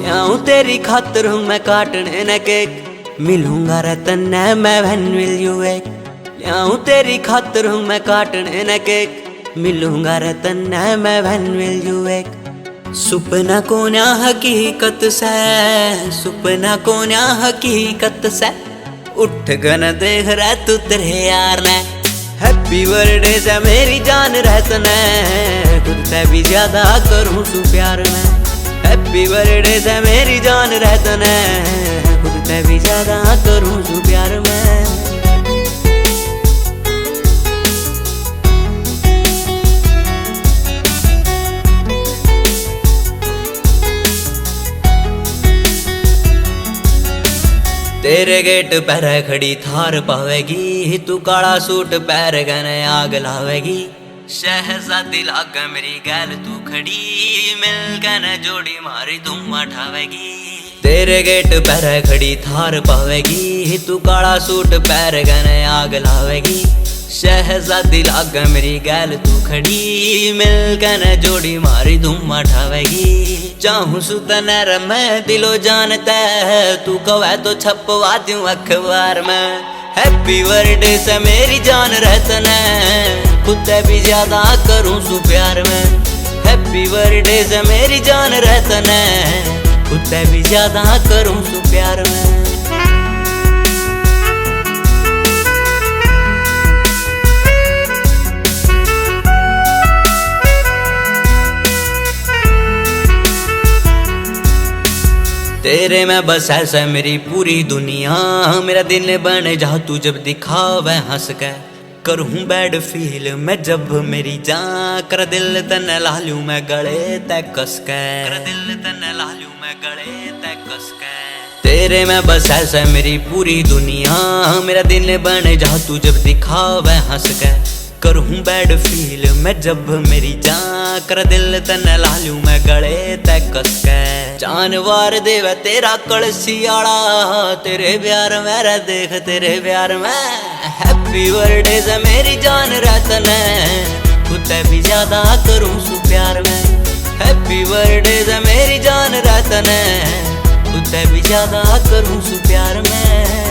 ल्याऊं तेरी खातर हूँ मैं काटने न केक, मिलूंगा रतन मैं व्हेन विल यू वेक। ल्याऊं तेरी खातर हूँ मैं काटने न केक, मिलूंगा रतन मैं व्हेन विल यू वेक। सुपना को न्या हकीकत से, सुपना को न्या हकीकत से, उठ गन देख रहा तू तेरे यार ने। हैप्पी बर्थडे से मेरी जान रहतने, खुद से भी ज्यादा करूँ तू प्यार में। हैप्पी बर्थडे से मेरी जान रहतने, खुद से भी ज्यादा करूँ तू प्यार में। तेरे गेट पर खड़ी थार पावेगी, तू काला सूट पैर गन आग लावेगी। शहजादी लाग मेरी गैल तू खड़ी, मिलकर जोड़ी मारी धुआं ठावेगी। तेरे गेट पर खड़ी थार पावेगी, तू काला सूट पैर गन आग लावेगी। शहजादी लाग मेरी गैल तू खड़ी, मिलकर जोड़ी मारी धुआं ठावेगी। चाहूं सुतन मैं दिलो जानता है, तू कहे तो छपवा दूं अखबार में। हैप्पी बर्थडे से मेरी जान रहतने, खुद से भी ज्यादा करूं सु प्यार में। हैप्पी बर्थडे से मेरी जान रहतने, खुद से भी ज्यादा करूं सु प्यार में। तेरे में बस ऐसा मेरी पूरी दुनिया, मेरा दिन बन जा तू जब दिखावे हंस के। करूँ बैड फील मैं जब मेरी जान, कर दिल तन ला लूं मैं गले तक कस के। कर दिल तन ला लूं मैं गले तक कस के। तेरे में बस ऐसा मेरी पूरी दुनिया, मेरा दिन बन जा तू जब दिखावे हंस के। करूँ बैड फील मैं जब मेरी जान, कर दिल तन ला लूं मैं गले तक कस के। जानवर देव तेरा कलसियाड़ा, तेरे प्यार मेरा देख तेरे प्यार में। हैप्पी बर्थडे से मेरी जान रहतने, खुद से भी ज्यादा करूँ सु प्यार में। हैप्पी बर्थडे से मेरी जान रहतने, खुद से भी ज्यादा करूँ सु प्यार में।